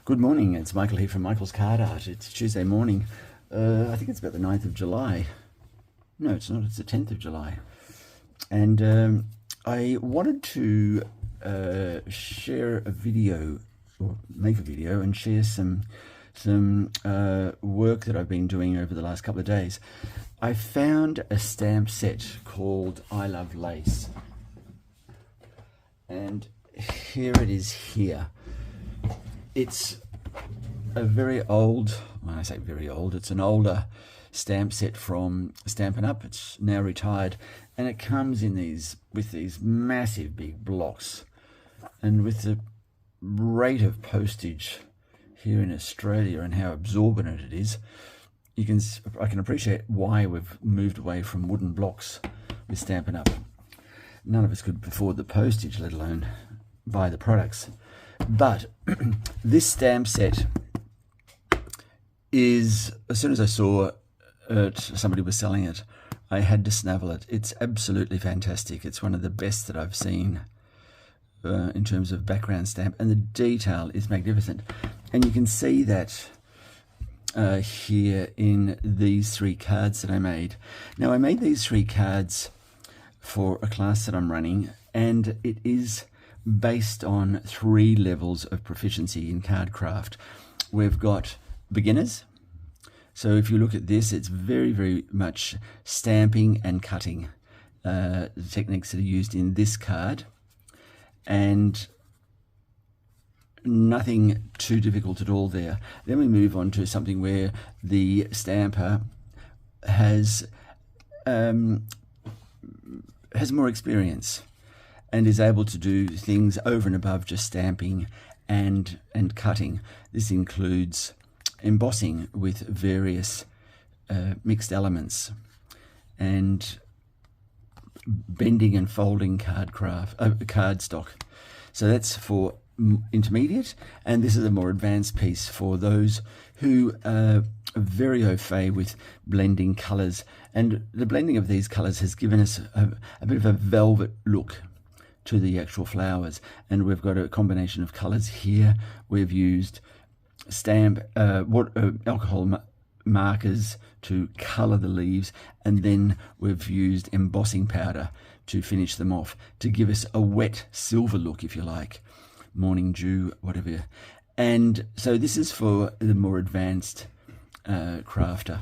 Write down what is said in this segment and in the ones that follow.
Good morning, it's Michael here from Michael's Card Art. It's Tuesday morning. I think it's about the 9th of July. No, it's not, it's the 10th of July. And I wanted to share a video, or make a video, and share some work that I've been doing over the last couple of days. I found a stamp set called I Love Lace. And here it is here. It's a very old, when I say very old, it's an older stamp set from Stampin' Up. It's now retired, and it comes in with these massive big blocks. And with the rate of postage here in Australia and how absorbent it is, I can appreciate why we've moved away from wooden blocks with Stampin' Up. None of us could afford the postage, let alone buy the products. But this stamp set is, as soon as I saw it, somebody was selling it, I had to snavel it. It's absolutely fantastic. It's one of the best that I've seen in terms of background stamp, and the detail is magnificent. And you can see that here in these 3 cards that I made. Now, I made these 3 cards for a class that I'm running, and it is based on 3 levels of proficiency in card craft. We've got beginners. So if you look at this, it's very, very much stamping and cutting, the techniques that are used in this card, and nothing too difficult at all there. Then we move on to something where the stamper has more experience and is able to do things over and above just stamping and cutting. This includes embossing with various mixed elements, and bending and folding cardstock. So that's for intermediate, and this is a more advanced piece for those who are very au fait with blending colours. And the blending of these colours has given us a bit of a velvet look to the actual flowers, and we've got a combination of colours here. We've used alcohol markers to colour the leaves, and then we've used embossing powder to finish them off to give us a wet silver look, if you like, morning dew, whatever. And so this is for the more advanced crafter.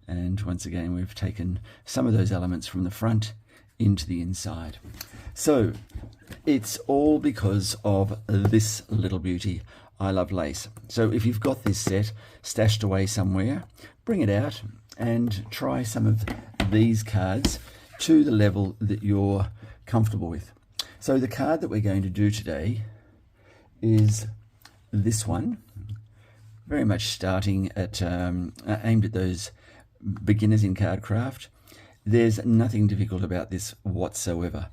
And once again, we've taken some of those elements from the front into the inside. So it's all because of this little beauty, I Love Lace. So if you've got this set stashed away somewhere, bring it out and try some of these cards to the level that you're comfortable with. So the card that we're going to do today is this one, very much starting at aimed at those beginners in card craft. There's nothing difficult about this whatsoever,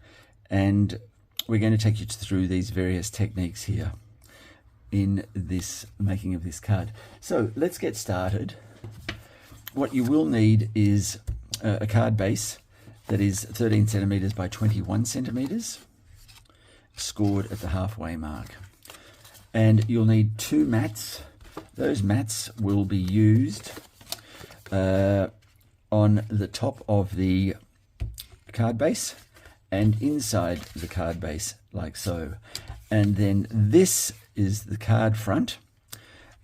and we're going to take you through these various techniques here in this making of this card. So let's get started. What you will need is a card base that is 13 centimeters by 21 centimeters, scored at the halfway mark. And you'll need 2 mats. Those mats will be used on the top of the card base and inside the card base, like so. And then this is the card front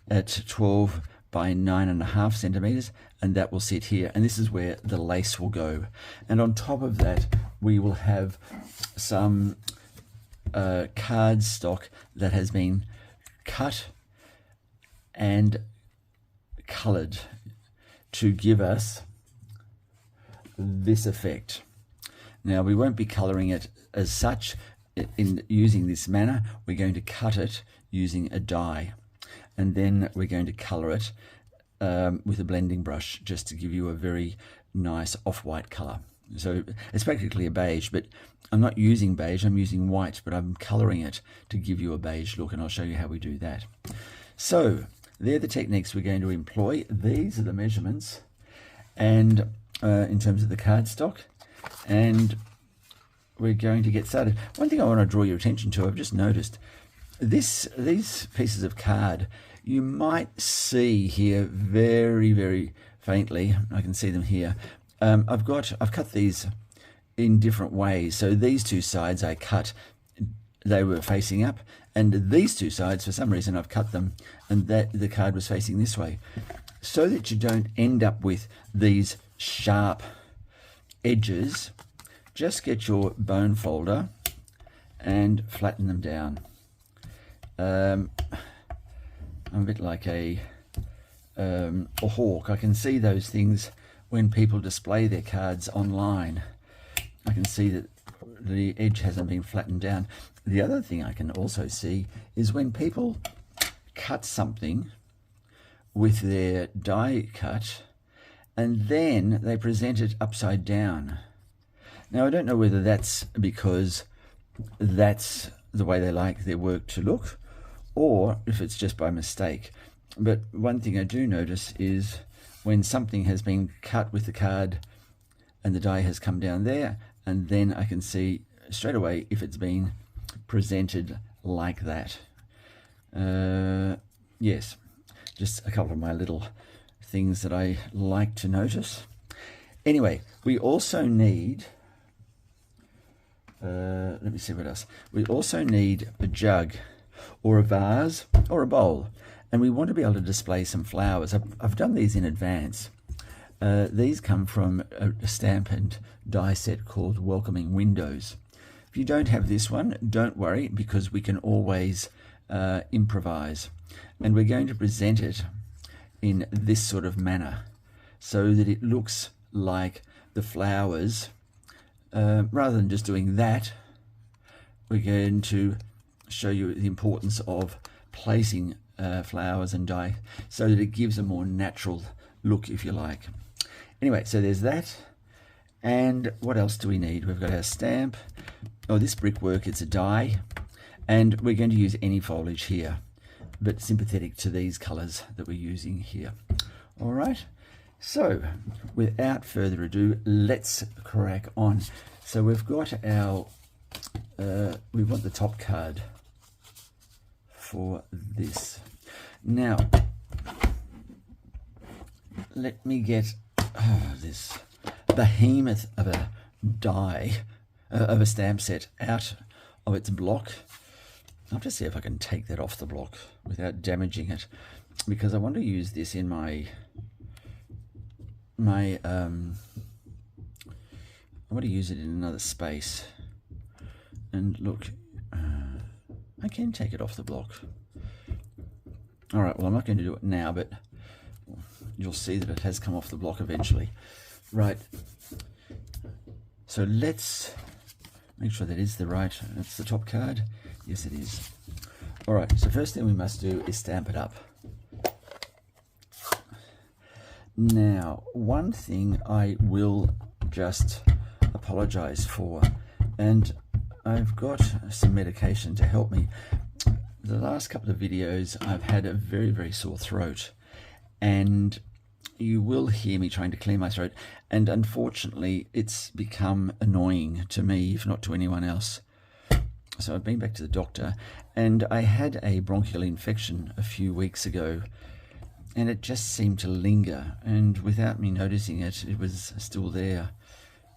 at 12 by 9.5 centimeters, and that will sit here, and this is where the lace will go. And on top of that, we will have some card stock that has been cut and colored to give us this effect. Now, we won't be coloring it as such in using this manner. We're going to cut it using a die, and then we're going to color it with a blending brush, just to give you a very nice off-white color. So it's practically a beige, but I'm not using beige, I'm using white, but I'm coloring it to give you a beige look, and I'll show you how we do that. So they're the techniques we're going to employ. These are the measurements, and in terms of the cardstock, and we're going to get started. One thing I want to draw your attention to, I've just noticed these pieces of card, you might see here very, very faintly. I can see them here. I've cut these in different ways. So these two sides I cut, they were facing up, and these two sides, for some reason, I've cut them, and that the card was facing this way, so that you don't end up with these sharp edges. Just get your bone folder and flatten them down. I'm a bit like a hawk. I can see those things when people display their cards online. I can see that the edge hasn't been flattened down. The other thing I can also see is when people cut something with their die cut and then they present it upside down. Now, I don't know whether that's because that's the way they like their work to look, or if it's just by mistake. But one thing I do notice is when something has been cut with the card and the die has come down there, and then I can see straight away if it's been presented like that. Yes, just a couple of my little things that I like to notice. Anyway, we also need, let me see what else. We also need a jug or a vase or a bowl, and we want to be able to display some flowers. I've done these in advance. These come from a stamp and die set called Welcoming Windows. If you don't have this one, don't worry, because we can always improvise. And we're going to present it in this sort of manner so that it looks like the flowers. Rather than just doing that, we're going to show you the importance of placing flowers and die so that it gives a more natural look, if you like. Anyway, so there's that. And what else do we need? We've got our stamp. Oh, this brickwork, it's a die. And we're going to use any foliage here, but sympathetic to these colours that we're using here. All right. So without further ado, let's crack on. So we've got our, we want the top card for this. Now, let me get this behemoth of a die, of a stamp set out of its block. I'll have to see if I can take that off the block without damaging it, because I want to use this in I want to use it in another space. And look, I can take it off the block. All right, well, I'm not going to do it now, but you'll see that it has come off the block eventually. Right, so let's make sure that is the right, that's the top card. Yes, it is. All right, so first thing we must do is stamp it up. Now, one thing I will just apologize for, and I've got some medication to help me. The last couple of videos I've had a very, very sore throat, and you will hear me trying to clear my throat, and unfortunately it's become annoying to me, if not to anyone else. So I've been back to the doctor, and I had a bronchial infection a few weeks ago, and it just seemed to linger, and without me noticing it, it was still there.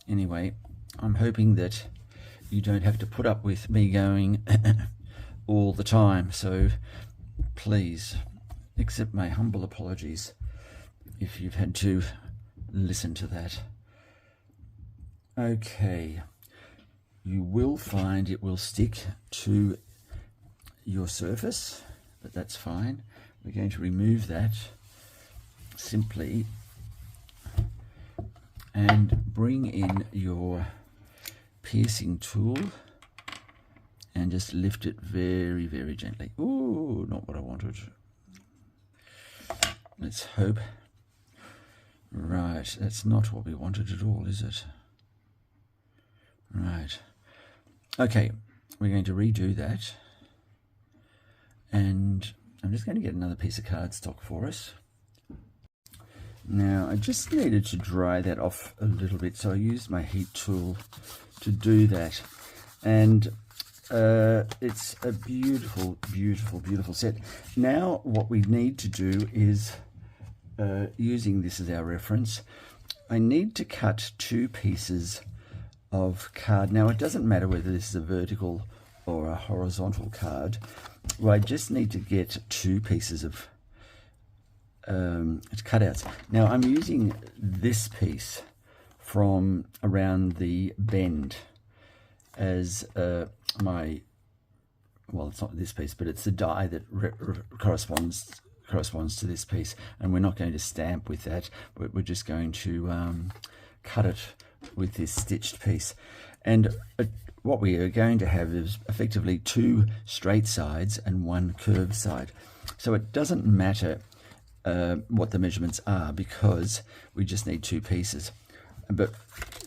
Anyway, I'm hoping that you don't have to put up with me going all the time, so please accept my humble apologies if you've had to listen to that. Okay, you will find it will stick to your surface, but that's fine. We're going to remove that simply and bring in your piercing tool and just lift it very, very gently. Ooh, not what I wanted. Let's hope. Right, that's not what we wanted at all, is it? Right. Okay, we're going to redo that. And I'm just going to get another piece of cardstock for us. Now, I just needed to dry that off a little bit, so I used my heat tool to do that. And it's a beautiful, beautiful, beautiful set. Now what we need to do is, using this as our reference, I need to cut 2 pieces of card. Now it doesn't matter whether this is a vertical or a horizontal card. Well, I just need to get 2 pieces of cutouts. Now I'm using this piece from around the bend as my, well, it's not this piece, but it's the die that corresponds to this piece, and we're not going to stamp with that, but we're just going to cut it with this stitched piece. And what we are going to have is effectively 2 straight sides and 1 curved side. So it doesn't matter what the measurements are, because we just need 2 pieces. But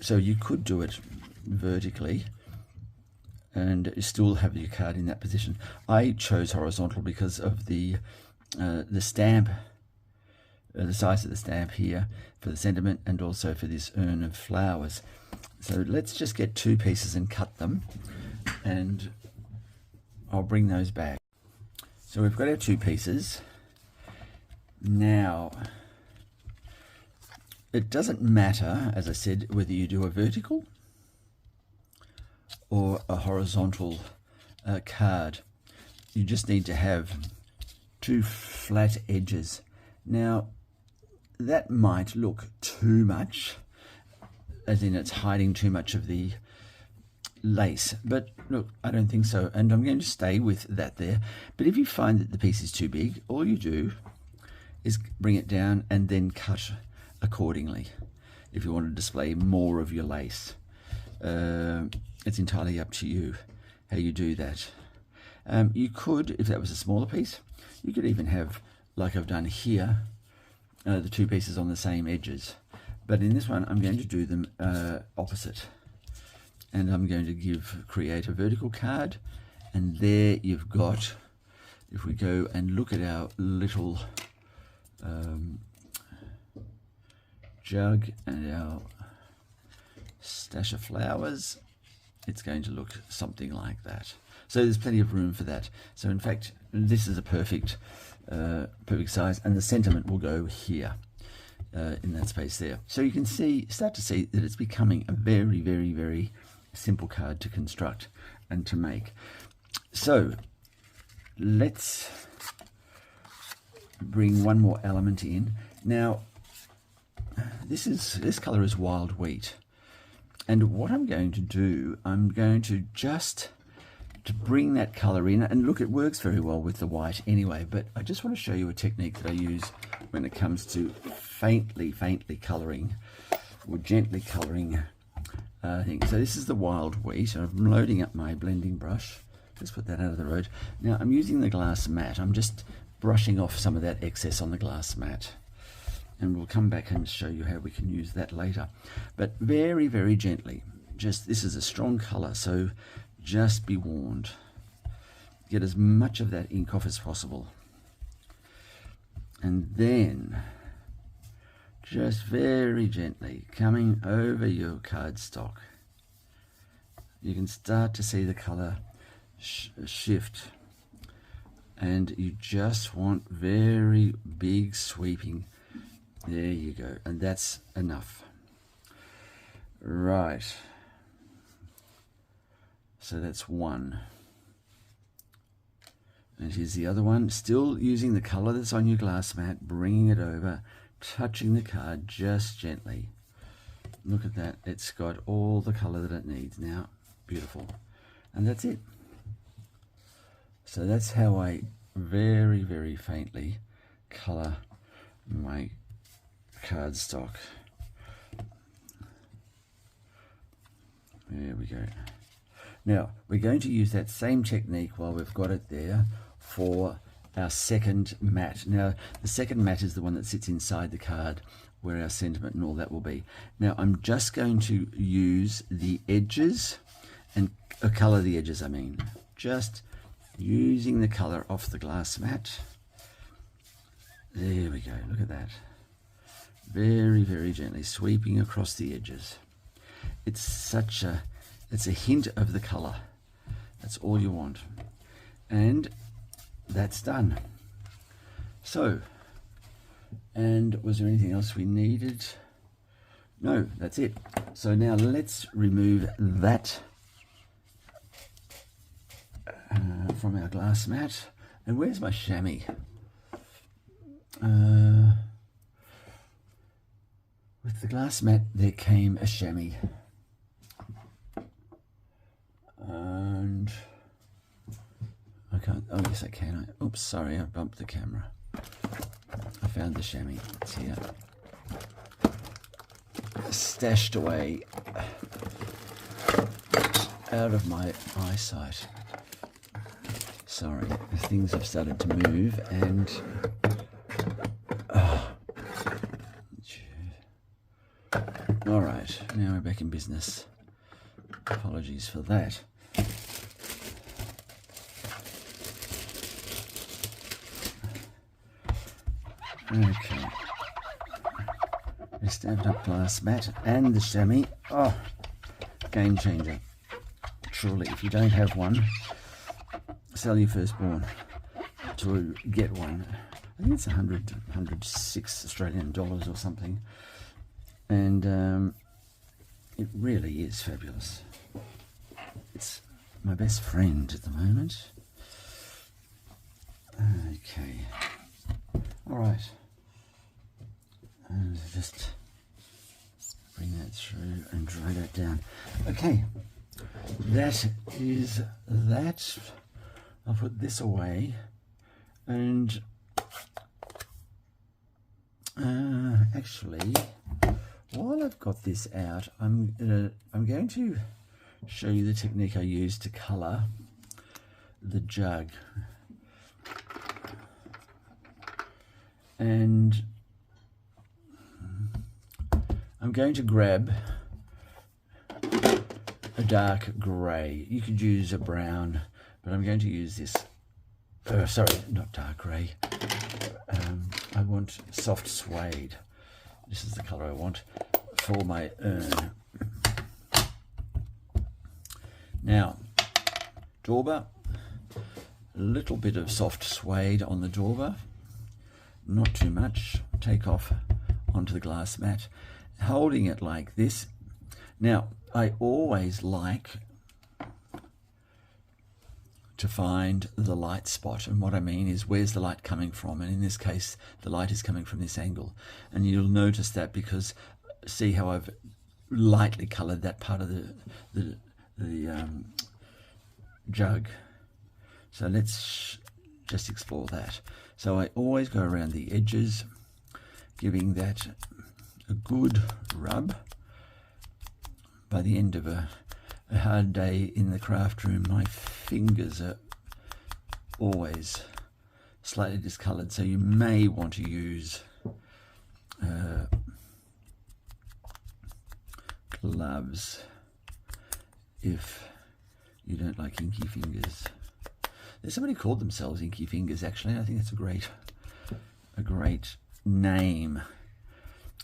so you could do it vertically and still have your card in that position. I chose horizontal because of the stamp, the size of the stamp here for the sentiment, and also for this urn of flowers. So let's just get 2 pieces and cut them, and I'll bring those back. So we've got our 2 pieces. Now, it doesn't matter, as I said, whether you do a vertical or a horizontal card. You just need to have 2 flat edges. Now, that might look too much, as in it's hiding too much of the lace, but look, I don't think so, and I'm going to stay with that there. But if you find that the piece is too big, all you do is bring it down and then cut accordingly if you want to display more of your lace. It's entirely up to you how you do that. You could, if that was a smaller piece, you could even have, like I've done here, the 2 pieces on the same edges. But in this one, I'm going to do them opposite. And I'm going to create a vertical card. And there you've got, if we go and look at our little jug and our stash of flowers, it's going to look something like that. So there's plenty of room for that. So in fact, this is a perfect size, and the sentiment will go here in that space there. So you can start to see that it's becoming a very, very, very simple card to construct and to make. So let's bring one more element in. Now, this color is wild wheat, and what I'm going to do, I'm going to just to bring that color in, and look, it works very well with the white anyway, but I just want to show you a technique that I use when it comes to faintly coloring or gently coloring things. So this is the wild wheat. I'm loading up my blending brush. Let's put that out of the road. Now I'm using the glass mat. I'm just brushing off some of that excess on the glass mat, and we'll come back and show you how we can use that later. But very, very gently. Just, this is a strong color, so just be warned. Get as much of that ink off as possible. And then, just very gently coming over your cardstock, you can start to see the color shift. And you just want very big sweeping. There you go, and that's enough. Right. So that's one. And here's the other one. Still using the color that's on your glass mat, bringing it over, touching the card just gently. Look at that. It's got all the color that it needs now. Beautiful. And that's it. So that's how I very, very faintly color my cardstock. There we go. Now, we're going to use that same technique while we've got it there for our second mat. Now, the second mat is the one that sits inside the card where our sentiment and all that will be. Now, I'm just going to use the edges and color the edges, I mean. Just using the color off the glass mat. There we go, look at that. Very, very gently sweeping across the edges. It's a hint of the color That's all you want. And that's done. So, and was there anything else we needed? No, that's it. So now let's remove that from our glass mat. And where's my chamois? With the glass mat there came a chamois. And I can't, oh yes I can. Oops, sorry, I bumped the camera. I found the chamois. It's here. Stashed away out of my eyesight. Sorry, things have started to move and all right, now we're back in business. Apologies for that. Okay. The stamped up glass mat and the chamois. Oh, game changer. Truly, if you don't have one, sell your firstborn to get one. I think it's 106 Australian dollars or something. And it really is fabulous. It's my best friend at the moment. Okay. All right. And just bring that through and dry that down. Okay. That is that. I'll put this away. And actually, while I've got this out, I'm going to show you the technique I use to colour the jug. And I'm going to grab a dark grey. You could use a brown, but I'm going to use this. Sorry, not dark grey. I want soft suede. This is the colour I want for my urn. Now, dauber, a little bit of soft suede on the dauber, not too much. Take off onto the glass mat, holding it like this. Now, I always like to find the light spot, and what I mean is where's the light coming from, and in this case the light is coming from this angle, and you'll notice that because see how I've lightly coloured that part of the jug. So let's just explore that. So I always go around the edges, giving that a good rub. By the end of a hard day in the craft room, my fingers are always slightly discoloured, so you may want to use gloves if you don't like inky fingers. There's somebody called themselves Inky Fingers, actually. I think that's a great name.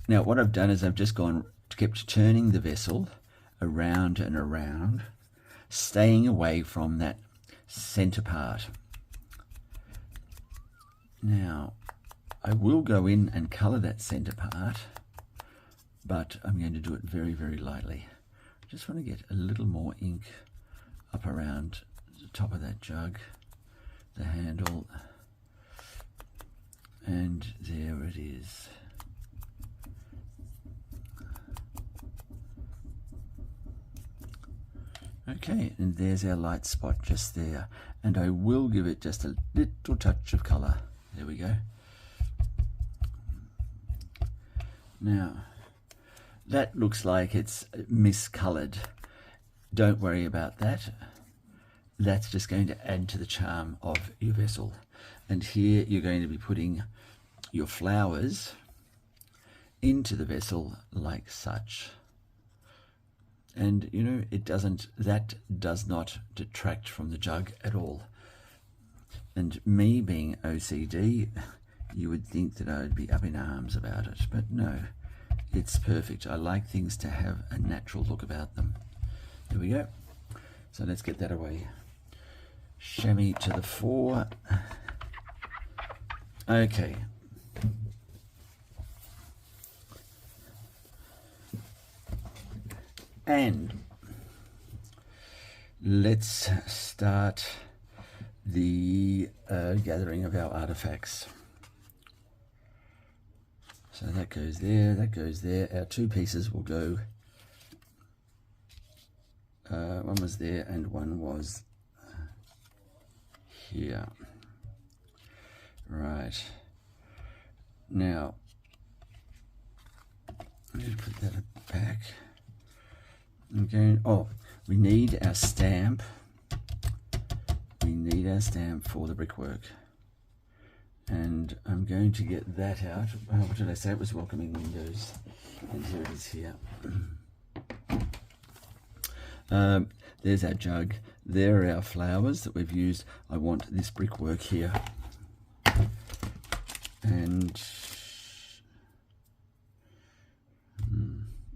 Now, what I've done is I've just kept turning the vessel around and around, staying away from that center part. Now, I will go in and color that center part, but I'm going to do it very, very lightly. I just want to get a little more ink up around the top of that jug, the handle, and there it is. Okay, and there's our light spot just there, and I will give it just a little touch of colour. There we go. Now, that looks like it's miscoloured. Don't worry about that. That's just going to add to the charm of your vessel. And here you're going to be putting your flowers into the vessel like such. And you know, that does not detract from the jug at all. And me being OCD, you would think that I'd be up in arms about it, but no, it's perfect. I like things to have a natural look about them. There we go. So let's get that away. chamois to the fore. Okay. And let's start the gathering of our artifacts. So that goes there, that goes there. Our two pieces will go, one was there and one was here. Right. Now, I'm going to put that back. I'm going, oh, we need our stamp. We need our stamp for the brickwork. And I'm going to get that out. What did I say? It was welcoming windows. And here it is here. There's our jug. There are our flowers that we've used. I want this brickwork here. And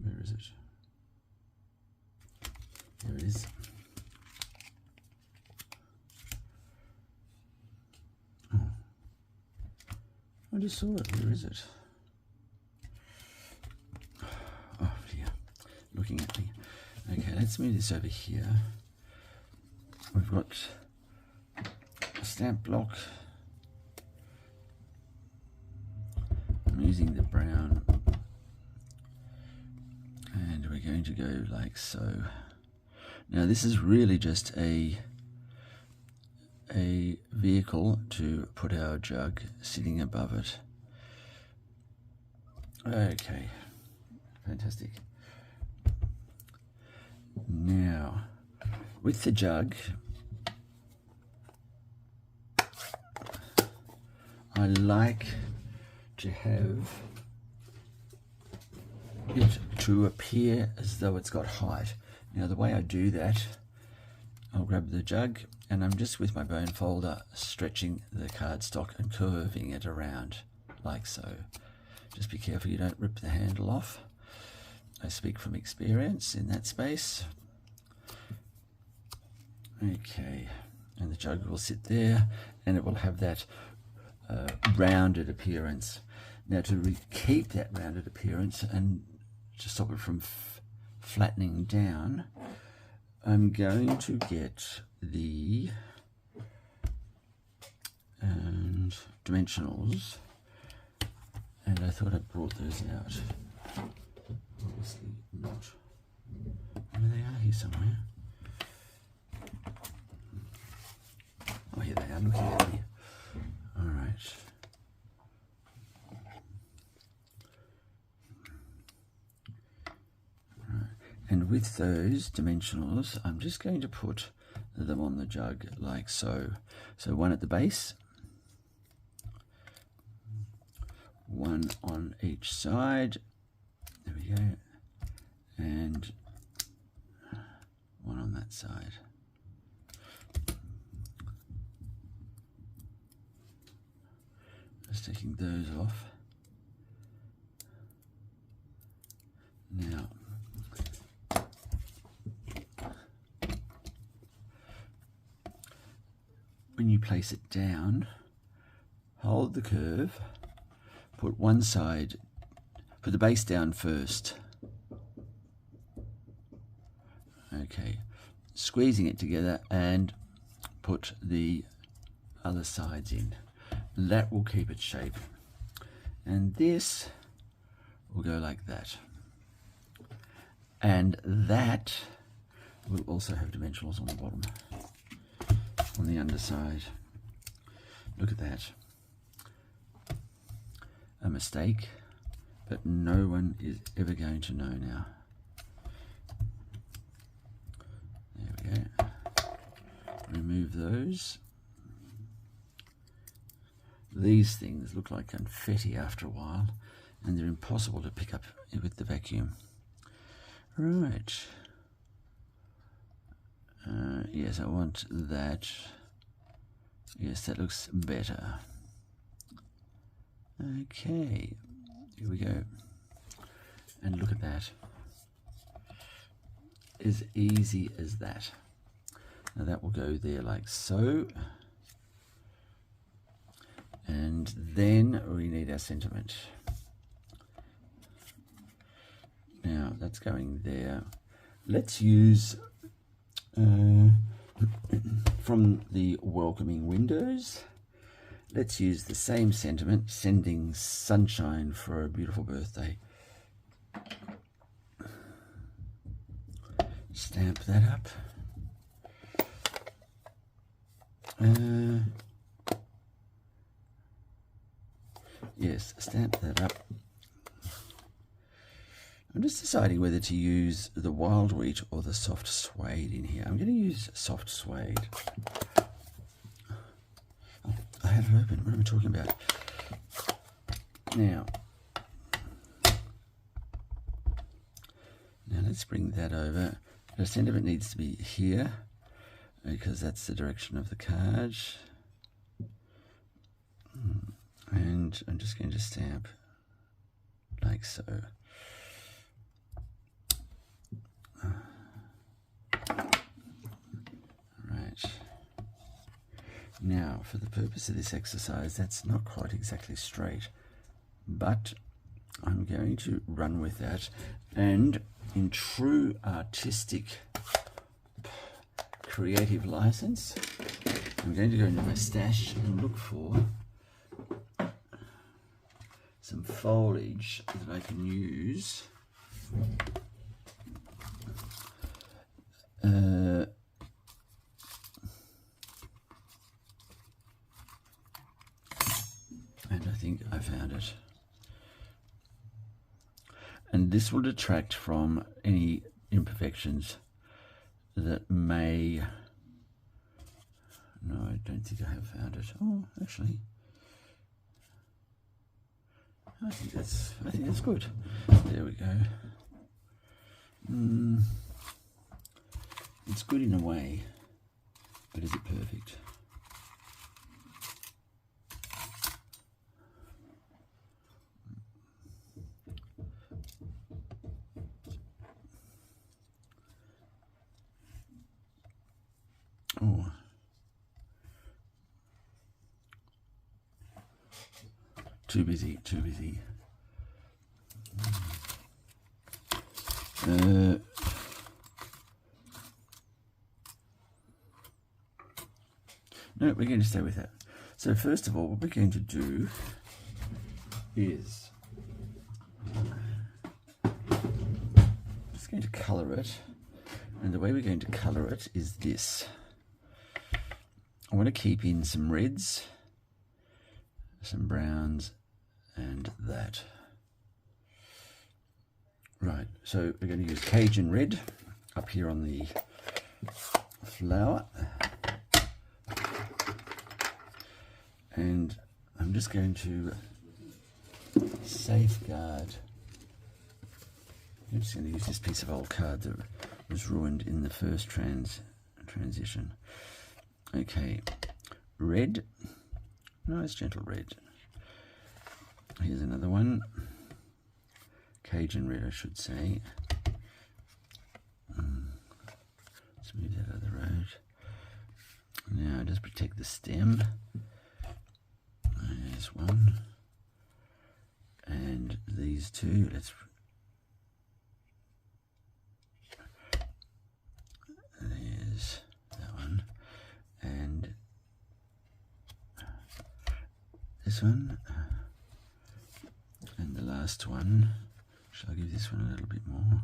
where is it? There it is. Oh, I just saw it. Where is it? Oh, dear. Looking at me. Okay, let's move this over here. We've got a stamp block. I'm using the brown. And we're going to go like so. Now this is really just a vehicle to put our jug sitting above it. Okay, fantastic. Now, with the jug, I like to have it to appear as though it's got height. Now the way I do that, I'll grab the jug and I'm just with my bone folder stretching the cardstock and curving it around like so. Just be careful you don't rip the handle off. I speak from experience in that space. Okay, and the jug will sit there and it will have that rounded appearance. Now to keep that rounded appearance and to stop it from flattening down, I'm going to get the dimensionals, and I thought I brought those out. Obviously not. Oh, they are here somewhere. Oh, here they are, looking at me. All right. And with those dimensionals, I'm just going to put them on the jug like so. So one at the base, one on each side, there we go, and one on that side. Just taking those off. Now, when you place it down, hold the curve, put one side, put the base down first. Okay, squeezing it together and put the other sides in. That will keep its shape. And this will go like that. And that will also have dimensionals on the bottom. On the underside. Look at that. A mistake, but no one is ever going to know now. There we go. Remove those. These things look like confetti after a while, and they're impossible to pick up with the vacuum. Right. Yes, I want that. Yes, that looks better. Okay, here we go. And look at that. As easy as that. Now that will go there like so. And then we need our sentiment. Now that's going there. Let's use from the welcoming windows, let's use the same sentiment, sending sunshine for a beautiful birthday. Stamp that up. Yes, stamp that up. I'm just deciding whether to use the wild wheat or the soft suede in here. I'm going to use soft suede. Oh, I had it open. What am I talking about? Now let's bring that over. The sentiment needs to be here because that's the direction of the card. And I'm just going to stamp like so. Right. Now, for the purpose of this exercise, that's not quite exactly straight, but I'm going to run with that, and in true artistic creative license, I'm going to go into my stash and look for some foliage that I can use. And I think I found it. And this will detract from any imperfections that may... No, I don't think I have found it. Oh, actually, I think that's good. There we go. It's good in a way, but is it perfect? Oh. Too busy. No, we're going to stay with that. So first of all, what we're going to do is just going to colour it, and the way we're going to colour it is this. I want to keep in some reds, some browns, and that. Right, so we're going to use Cajun red up here on the flower. And I'm just going to safeguard. I'm just going to use this piece of old card that was ruined in the first transition. Okay, red. Nice gentle red. Here's another one. Cajun red, I should say. Let's move that out of the road. Now just protect the stem. There's one. And these two, there's that one. And this one. And the last one. Shall I give this one a little bit more?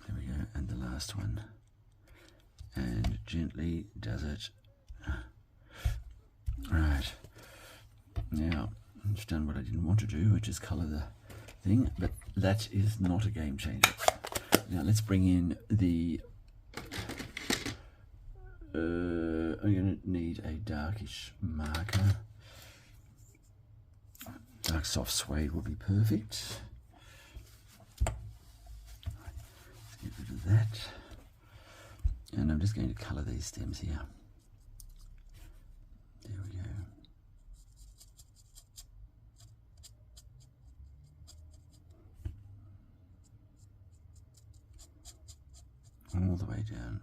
There we go. And the last one. And gently does it. Right. Now, I've done what I didn't want to do, which is colour the thing, but that is not a game changer. Now let's bring in the... I'm going to need a darkish marker. Dark soft suede will be perfect. Let's get rid of that. And I'm just going to colour these stems here. There we go. All the way down.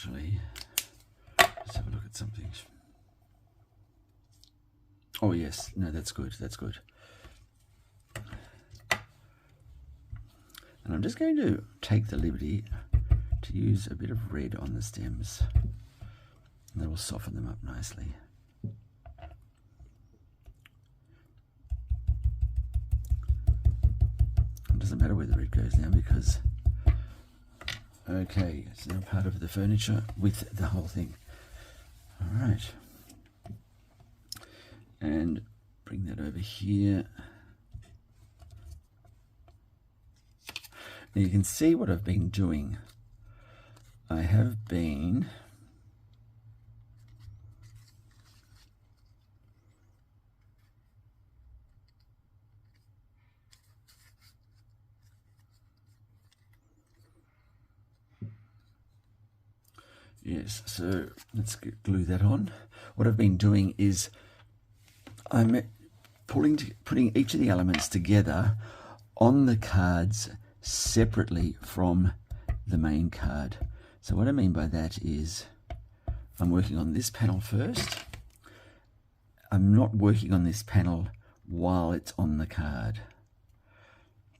actually. Let's have a look at something. Oh yes, no, that's good, that's good. And I'm just going to take the liberty to use a bit of red on the stems. And that will soften them up nicely. It doesn't matter where the red goes now because, okay, it's now part of the furniture with the whole thing. All right. And bring that over here. Now you can see what I've been doing. I have been yes, so let's glue that on. What I've been doing is I'm putting each of the elements together on the cards separately from the main card. So what I mean by that is I'm working on this panel first. I'm not working on this panel while it's on the card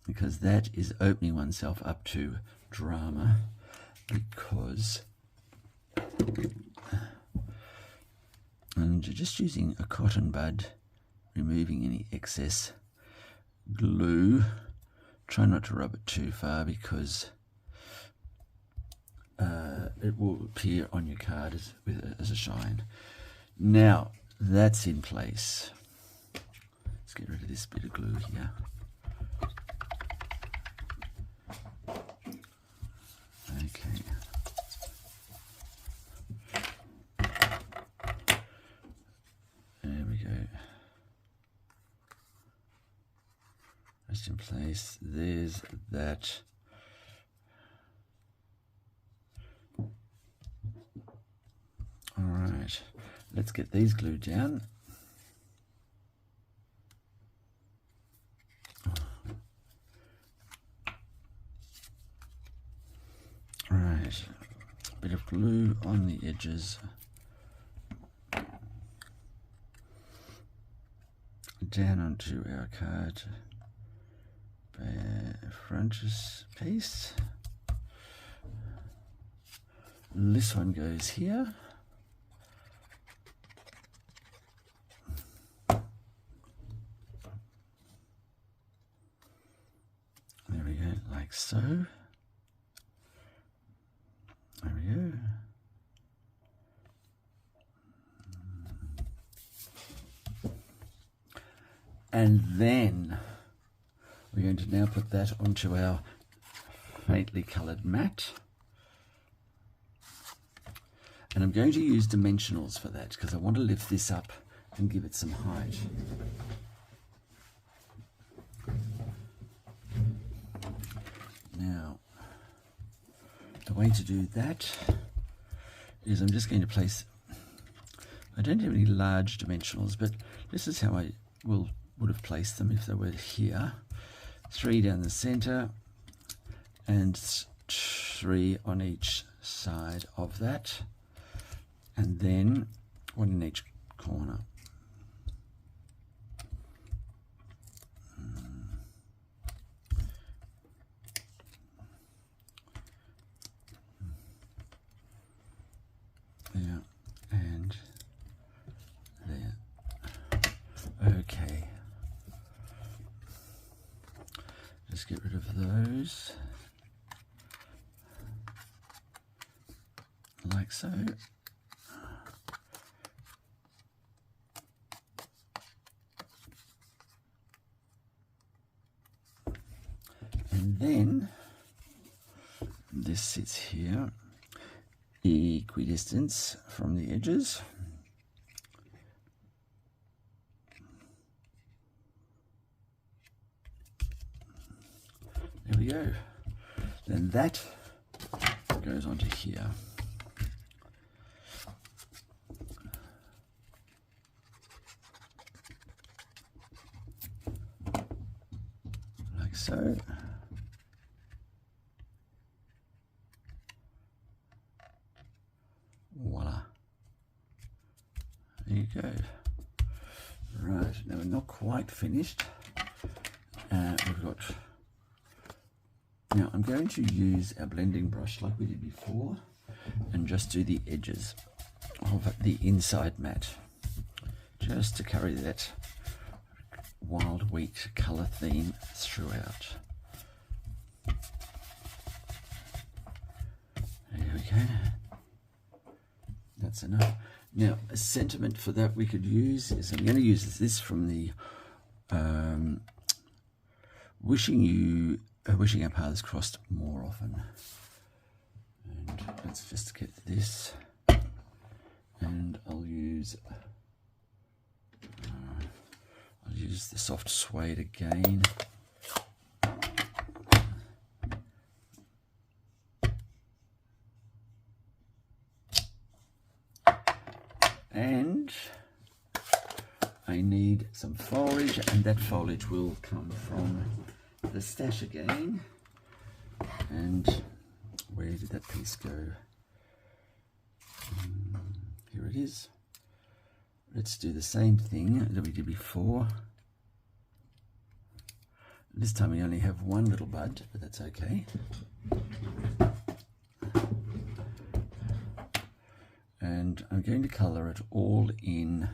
because that is opening oneself up to drama because and just using a cotton bud, removing any excess glue. Try not to rub it too far because it will appear on your card as a shine. Now that's in place. Let's get rid of this bit of glue here. Okay. There we go. Rest in place. There's that. All right, let's get these glued down. Right, a bit of glue on the edges. Down onto our card. Frontispiece. This one goes here. There we go, like so. There we go. And then we're going to now put that onto our faintly coloured mat. And I'm going to use dimensionals for that because I want to lift this up and give it some height. Now, the way to do that is I'm just going to place, I don't have any large dimensionals, but this is how I would have placed them if they were here. 3 down the center and 3 on each side of that, and then 1 in each corner. Yeah, and there. Okay. Just get rid of those, like so. And then this sits here, equidistant from the edges. There we go. Then that goes onto here. Like so. There you go. Right, now we're not quite finished. We've got... Now I'm going to use our blending brush like we did before and just do the edges of the inside mat, just to carry that wild wheat colour theme throughout. There we go. That's enough. Now, a sentiment for that we could use is, I'm going to use this from the wishing our paths crossed more often. And let's just get this, and I'll use the soft suede again. And I need some foliage, and that foliage will come from the stash again. And where did that piece go? Here it is. Let's do the same thing that we did before. This time we only have one little bud, but that's okay. And I'm going to colour it all in.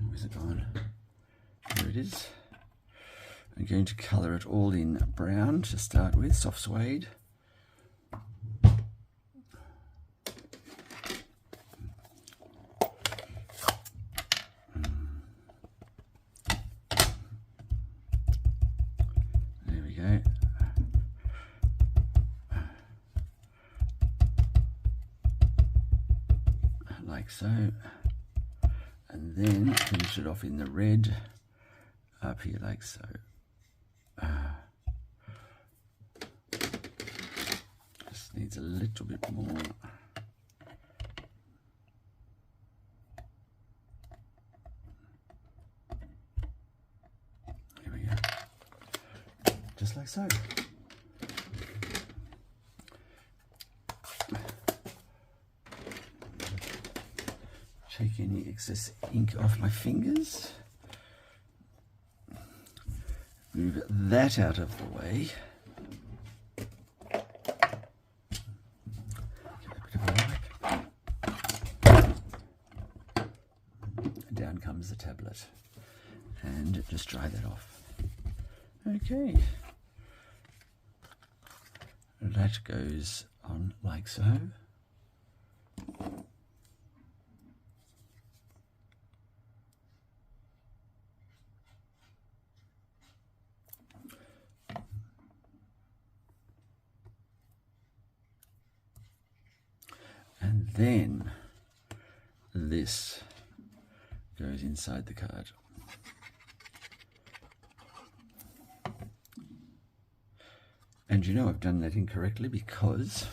Where's it gone? Here it is. I'm going to colour it all in brown to start with, soft suede. There we go. Like so. And then finish it off in the red up here like so. Just needs a little bit more. Here we go. Just like so. Take any excess ink off my fingers. Move that out of the way. Give it a bit of a wipe. Down comes the tablet. And just dry that off. Okay. That goes on like so. And then this goes inside the card. And you know I've done that incorrectly because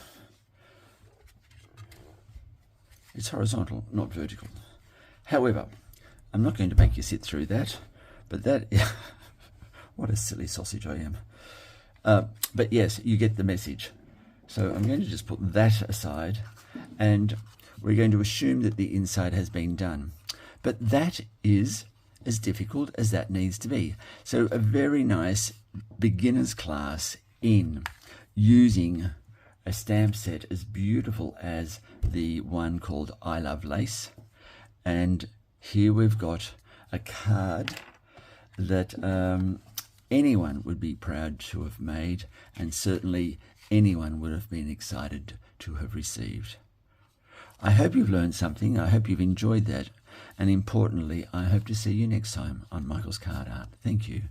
it's horizontal, not vertical. However, I'm not going to make you sit through that, but that is what a silly sausage I am. But yes, you get the message. So I'm going to just put that aside, and we're going to assume that the inside has been done. But that is as difficult as that needs to be. So a very nice beginner's class in using a stamp set as beautiful as the one called I Love Lace. And here we've got a card that anyone would be proud to have made, and certainly anyone would have been excited to have received. I hope you've learned something. I hope you've enjoyed that. And importantly, I hope to see you next time on Michael's Card Art. Thank you.